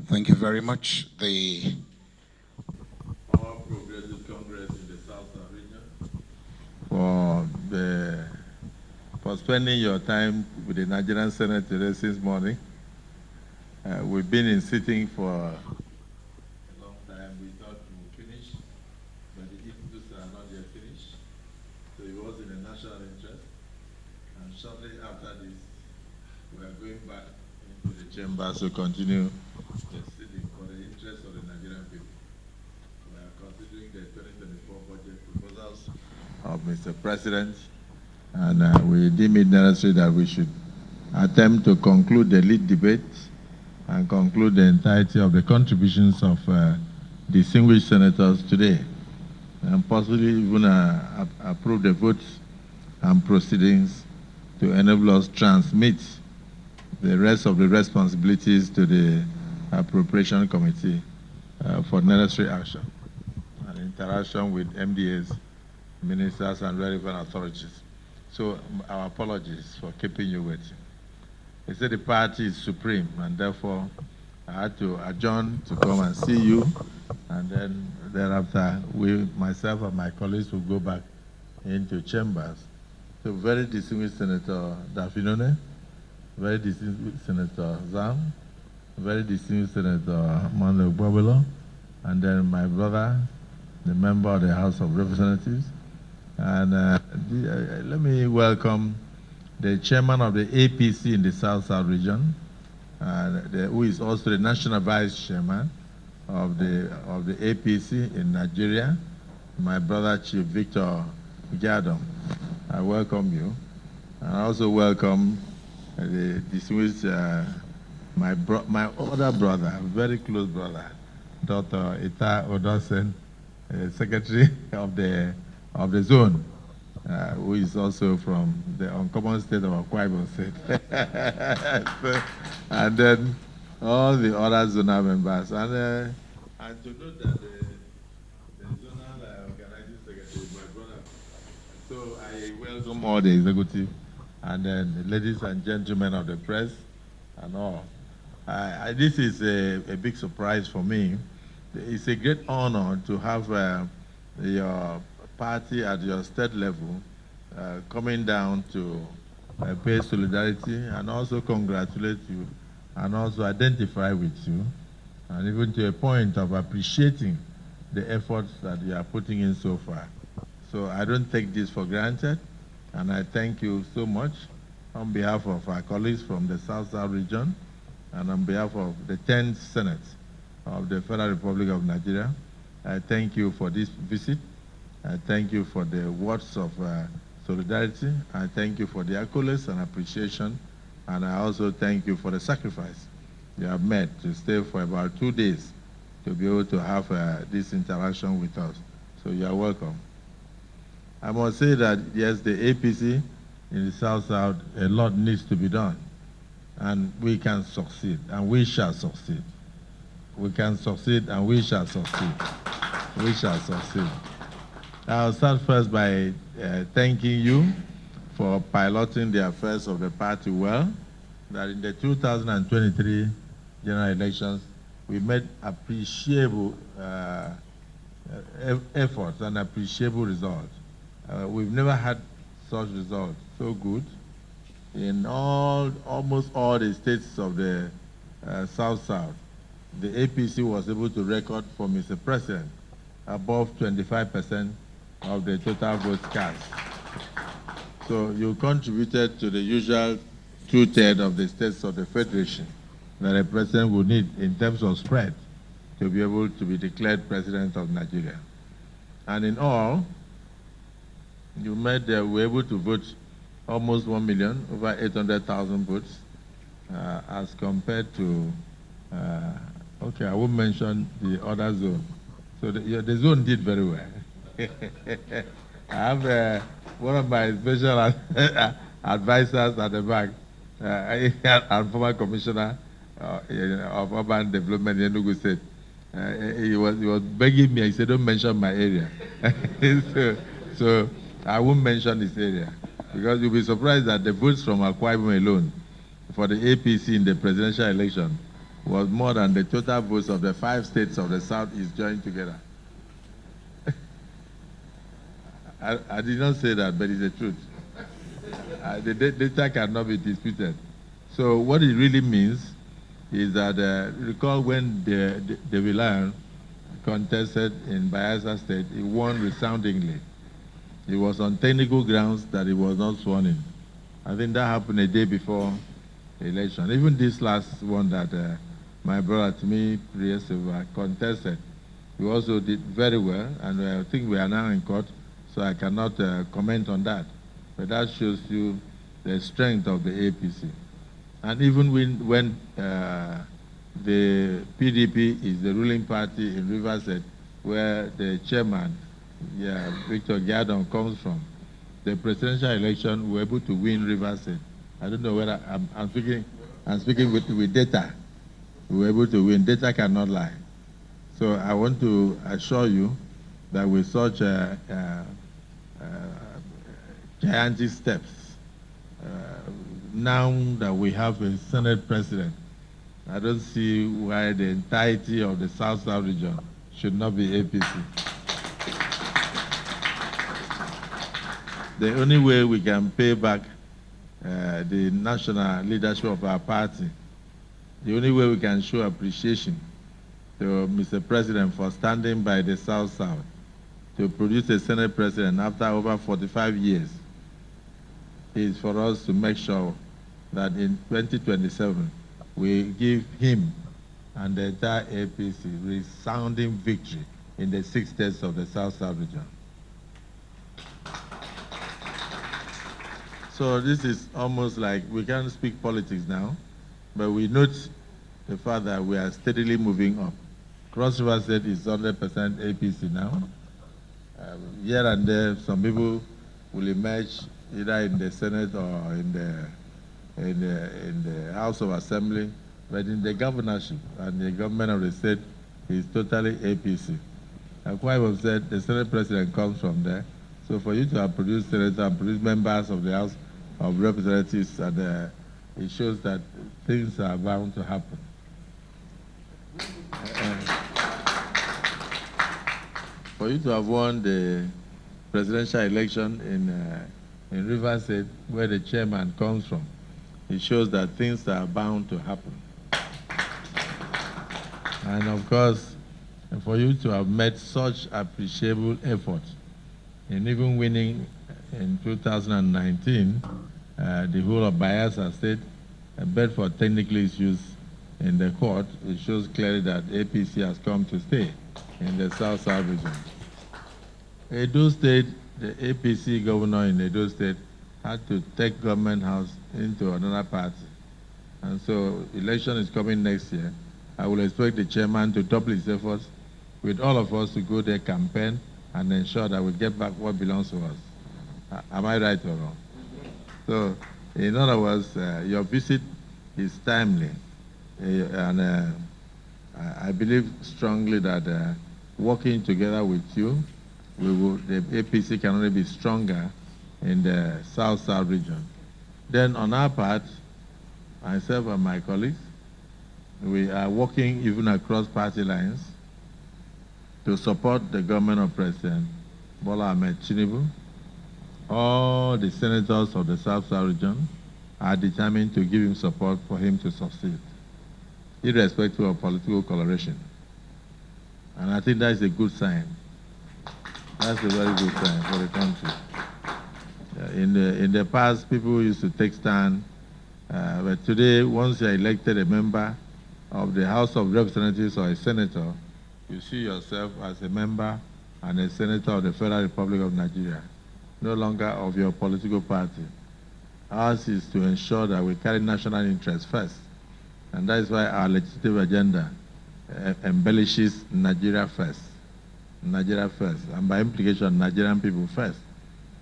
Thank you very much. The All Progressive Congress in the Southern region for spending your time with the Nigerian Senate today since morning. We've been in sitting for a long time. We thought we would finish, but the issues are not yet finished. So it was in the national interest. And shortly after this, we are going back into the chamber to continue the sitting for the interest of the Nigerian people. We are considering the 2024 budget proposals of Mr. President, and we deem it necessary that we should attempt to conclude the lead debate and conclude the entirety of the contributions of distinguished senators today, and possibly even approve the votes and proceedings to enable us transmit the rest of the responsibilities to the Appropriation Committee for necessary action and interaction with MDAs, ministers, and relevant authorities. So our apologies for keeping you waiting. They said the party is supreme, and therefore I had to adjourn to come and see you, and then thereafter myself and my colleagues will go back into chambers. So very distinguished Senator Dafinone, very distinguished Senator Zam, very distinguished Senator Manuel Bobolo, and then my brother, the member of the House of Representatives. And let me welcome the chairman of the APC in the South-South region, who is also the national vice chairman of the APC in Nigeria, my brother Chief Victor Giadom. I welcome you. And I also welcome the distinguished, my other brother, very close brother, Dr. Ita Odosen, secretary of the zone, who is also from the uncommon state of Akwa Ibom State. And then all the other zonal members. And to note that the zonal organizing secretary is my brother. So I welcome all the executive and then the ladies and gentlemen of the press and all. This is a big surprise for me. It's a great honor to have your party at your state level coming down to pay solidarity and also congratulate you and also identify with you, and even to a point of appreciating the efforts that you are putting in so far. So I don't take this for granted, and I thank you so much on behalf of our colleagues from the South-South region and on behalf of the 10th Senate of the Federal Republic of Nigeria. I thank you for this visit. I thank you for the words of solidarity. I thank you for the accolades and appreciation. And I also thank you for the sacrifice you have made to stay for about 2 days to be able to have this interaction with us. So you are welcome. I must say that, yes, the APC in the South-South, a lot needs to be done. And we can succeed, and we shall succeed. We can succeed, and we shall succeed. We shall succeed. I'll start first by thanking you for piloting the affairs of the party well, that in the 2023 general elections, we made appreciable efforts and appreciable results. We've never had such results so good in almost all the states of the South-South. The APC was able to record for Mr. President above 25% of the total votes cast. So you contributed to the usual 2/3 of the states of the Federation that a president would need in terms of spread to be able to be declared president of Nigeria. And in all, you were able to vote almost 1 million, over 800,000 votes, as compared to, okay, I won't mention the other zone. So the zone did very well. I have one of my special advisors at the back, and former commissioner of urban development in Enugu State. He was begging me. He said, "Don't mention my area." so I won't mention this area because you'll be surprised that the votes from Akwa Ibom alone for the APC in the presidential election was more than the total votes of the 5 states of the Southeast joined together. I did not say that, but it's the truth. The data cannot be disputed. So what it really means is that, recall when the Villan contested in Bayelsa State, he won resoundingly. It was on technical grounds that he was not sworn in. I think that happened a day before the election. Even this last one that my brother Timi Priyesilva contested, he also did very well, and I think we are now in court, so I cannot comment on that. But that shows you the strength of the APC. And even when the PDP is the ruling party in Rivers State, where the chairman, Victor Giadom, comes from, the presidential election, we were able to win Rivers State. I don't know whether I'm speaking with data. We were able to win. Data cannot lie. So I want to assure you that with such gigantic steps, now that we have a Senate president, I don't see why the entirety of the South-South region should not be APC. The only way we can pay back the national leadership of our party, the only way we can show appreciation to Mr. President for standing by the South-South to produce a Senate president after over 45 years, is for us to make sure that in 2027, we give him and the entire APC resounding victory in the 6 states of the South-South region. So this is almost like, we can't speak politics now, but we note the fact that we are steadily moving up. Cross River State is 100% APC now. Here and there, some people will emerge either in the Senate or in the House of Assembly, but in the governorship and the government of the state is totally APC. Akwa Ibom said the Senate president comes from there. So for you to have produced senators and produced members of the House of Representatives, and it shows that things are bound to happen. For you to have won the presidential election in Rivers State, where the chairman comes from, it shows that things are bound to happen. And of course, for you to have made such appreciable effort in even winning in 2019 the whole of Bayelsa State, but for technical issues in the court, it shows clearly that APC has come to stay in the South-South region. Edo State, the APC governor in Edo State had to take government house into another party. And so election is coming next year. I will expect the chairman to double his efforts with all of us to go there, campaign, and ensure that we get back what belongs to us. Am I right or wrong? So, in other words, your visit is timely. And I believe strongly that working together with you, the APC can only be stronger in the South-South region. Then on our part, myself and my colleagues, we are working even across party lines to support the government of President Bola Ahmed Tinubu. All the senators of the South-South region are determined to give him support for him to succeed, irrespective of political coloration. And I think that's a good sign. That's a very good sign for the country. In the past, people used to take stand, but today, once you're elected a member of the House of Representatives or a senator, you see yourself as a member and a senator of the Federal Republic of Nigeria, no longer of your political party. Ours is to ensure that we carry national interests first, and that is why our legislative agenda embellishes Nigeria first. Nigeria first, and by implication, Nigerian people first,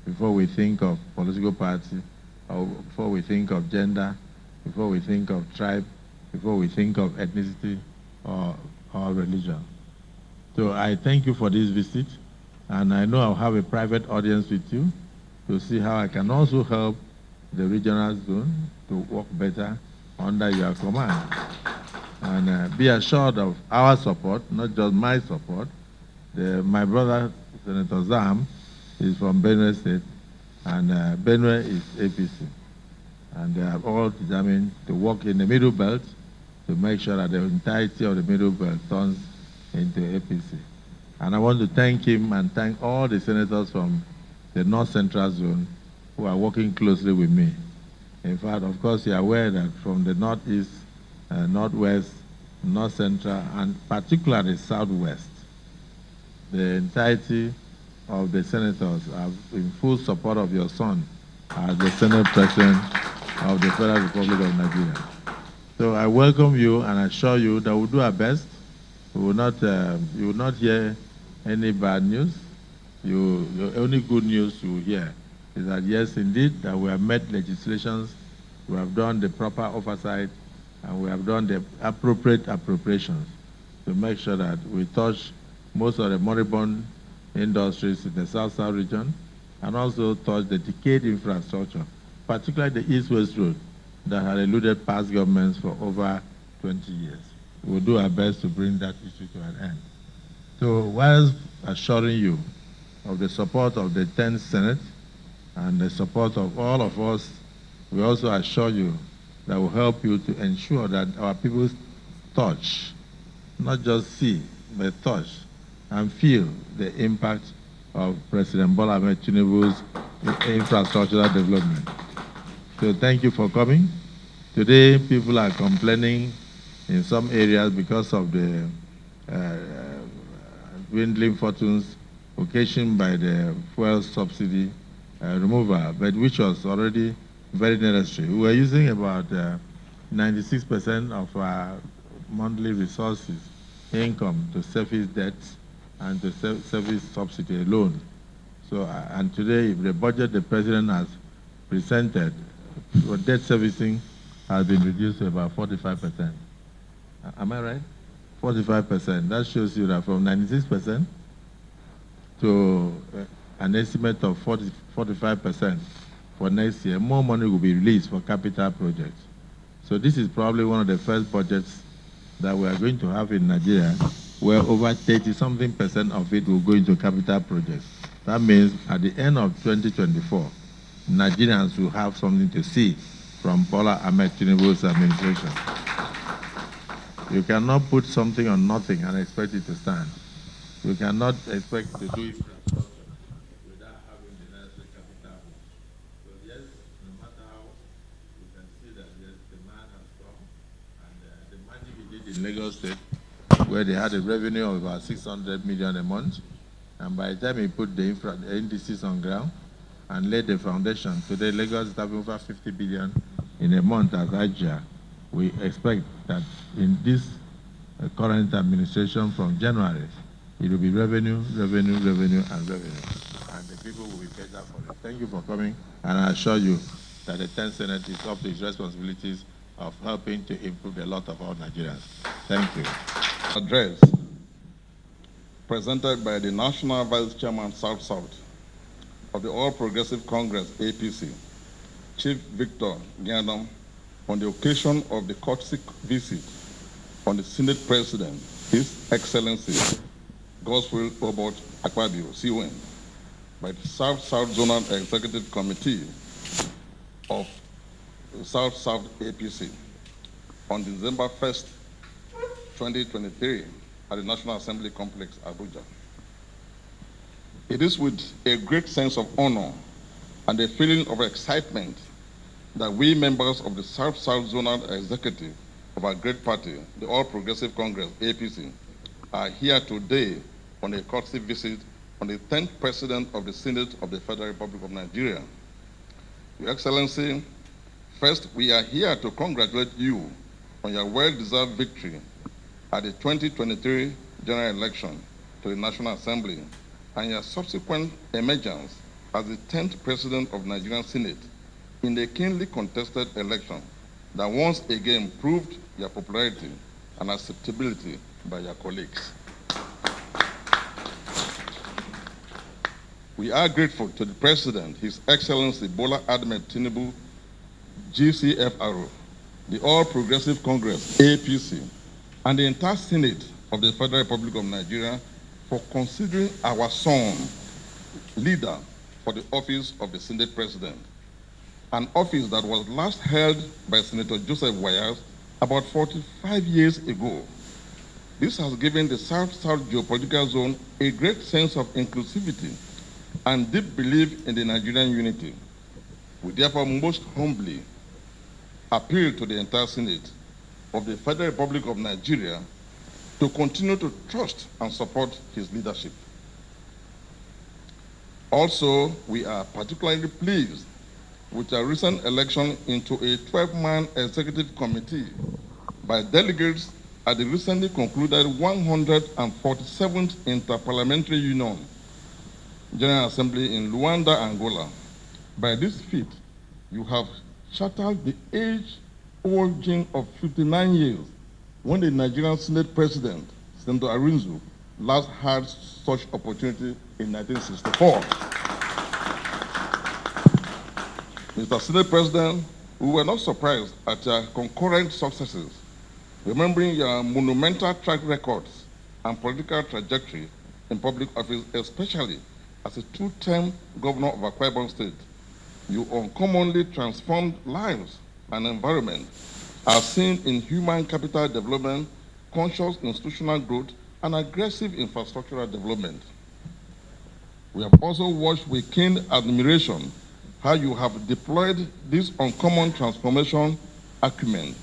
before we think of political party, or before we think of gender, before we think of tribe, before we think of ethnicity or religion. So I thank you for this visit, and I know I'll have a private audience with you to see how I can also help the regional zone to work better under your command. And be assured of our support, not just my support. My brother, Senator Zam, is from Benue State, and Benue is APC. And they are all determined to work in the middle belt to make sure that the entirety of the middle belt turns into APC. And I want to thank him and thank all the senators from the North Central Zone who are working closely with me. In fact, of course, you are aware that from the Northeast, Northwest, North Central, and particularly Southwest, the entirety of the senators are in full support of your son as the Senate President of the Federal Republic of Nigeria. So I welcome you and assure you that we'll do our best. We will not, you will not hear any bad news. The only good news you will hear is that yes, indeed, that we have met legislations, we have done the proper oversight, and we have done the appropriate appropriations to make sure that we touch most of the moribund industries in the South-South region, and also touch the decayed infrastructure, particularly the East-West Road that had eluded past governments for over 20 years. We'll do our best to bring that issue to an end. So whilst assuring you of the support of the 10th Senate and the support of all of us, we also assure you that will help you to ensure that our people touch, not just see, but touch and feel the impact of President Bola Ahmed Tinubu's infrastructural development. So thank you for coming. Today, people are complaining in some areas because of the dwindling fortunes occasioned by the fuel subsidy removal, but which was already very necessary. We were using about 96% of our monthly resources, income, to service debts and to service subsidy alone. So, and today, if the budget the president has presented for debt servicing has been reduced to about 45%. Am I right? 45%. That shows you that from 96% to an estimate of 45% for next year, more money will be released for capital projects. So this is probably one of the first budgets that we are going to have in Nigeria where over 30-something% of it will go into capital projects. That means at the end of 2024, Nigerians will have something to see from Bola Ahmed Tinubu's administration. You cannot put something on nothing and expect it to stand. You cannot expect to do infrastructure without having the necessary capital. So yes, no matter how, you can see that yes, the man has come, and the magic he did in Lagos State, where they had a revenue of about 600 million a month, and by the time he put the indices on ground and laid the foundation, today Lagos is having over 50 billion in a month as Abuja. We expect that in this current administration from January, it will be revenue, revenue, revenue, and revenue. And the people will be better for it. Thank you for coming, and I assure you that the 10th Senate is up to its responsibilities of helping to improve the lot of all Nigerians. Thank you. Address presented by the National Vice Chairman South-South of the All Progressive Congress, APC, Chief Victor Giadom, on the occasion of the courtesy visit on the Senate President, His Excellency Godswill Akpabio, CON, by the South-South Zonal Executive Committee of South-South APC on December 1st, 2023 at the National Assembly Complex, Abuja. It is with a great sense of honor and a feeling of excitement that we members of the South-South Zonal Executive of our great party, the All Progressive Congress, APC, are here today on a courtesy visit on the 10th President of the Senate of the Federal Republic of Nigeria. Your Excellency, first, we are here to congratulate you on your well-deserved victory at the 2023 general election to the National Assembly and your subsequent emergence as the 10th President of Nigerian Senate in a keenly contested election that once again proved your popularity and acceptability by your colleagues. We are grateful to the President, His Excellency Bola Ahmed Tinubu, GCFRO, the All Progressive Congress, APC, and the entire Senate of the Federal Republic of Nigeria for considering our son leader for the office of the Senate President, an office that was last held by Senator Joseph Wayas about 45 years ago. This has given the South-South geopolitical zone a great sense of inclusivity and deep belief in the Nigerian unity. We therefore most humbly appeal to the entire Senate of the Federal Republic of Nigeria to continue to trust and support his leadership. Also, we are particularly pleased with a recent election into a 12-man executive committee by delegates at the recently concluded 147th Interparliamentary Union General Assembly in Luanda, Angola. By this feat, you have shattered the age-old gene of 59 years when the Nigerian Senate President, Senator Arinzu, last had such opportunity in 1964. Mr. Senate President, we were not surprised at your concurrent successes, remembering your monumental track records and political trajectory in public office, especially as a two-term governor of Akwa Ibom State. You uncommonly transformed lives and environment, as seen in human capital development, conscious institutional growth, and aggressive infrastructural development. We have also watched with keen admiration how you have deployed this uncommon transformation acumen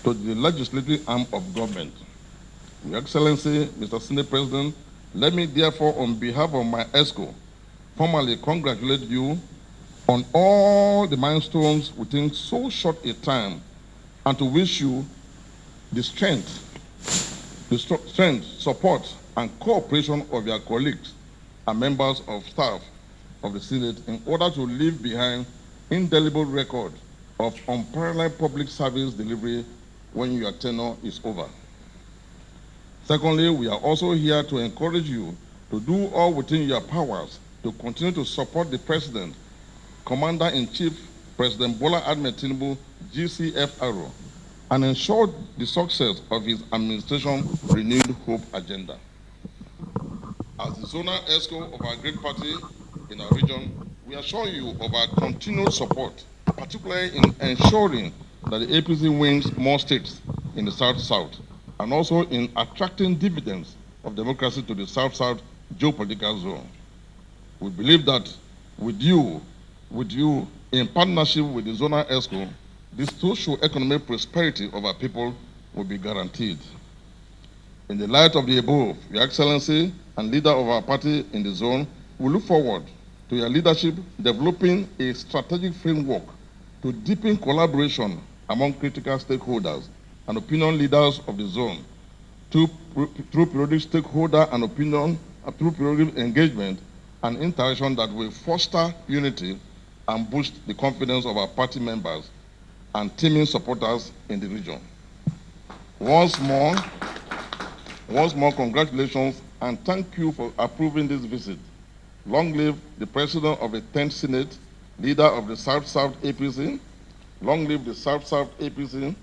to the legislative arm of government. Your Excellency, Mr. Senate President, let me therefore, on behalf of my ESCO, formally congratulate you on all the milestones within so short a time, and to wish you the strength, support, and cooperation of your colleagues and members of staff of the Senate in order to leave behind indelible record of unparalleled public service delivery when your tenure is over. Secondly, we are also here to encourage you to do all within your powers to continue to support the President, Commander-in-Chief, President Bola Ahmed Tinubu, GCFRO, and ensure the success of his administration's renewed hope agenda. As the zonal ESCO of our great party in our region, we assure you of our continued support, particularly in ensuring that the APC wins more states in the South-South, and also in attracting dividends of democracy to the South-South geopolitical zone. We believe that with you, in partnership with the zonal ESCO, the socio-economic prosperity of our people will be guaranteed. In the light of the above, Your Excellency and leader of our party in the zone, we look forward to your leadership developing a strategic framework to deepen collaboration among critical stakeholders and opinion leaders of the zone through periodic stakeholder and through periodic engagement and interaction that will foster unity and boost the confidence of our party members and teaming supporters in the region. Once more, congratulations and thank you for approving this visit. Long live the President of the 10th Senate, leader of the South-South APC. Long live the South-South APC.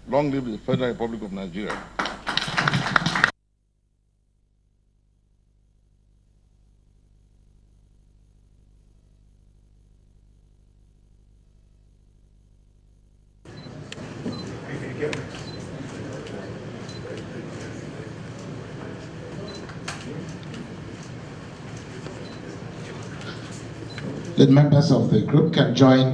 Long live the Federal Republic of Nigeria. The members of the group can join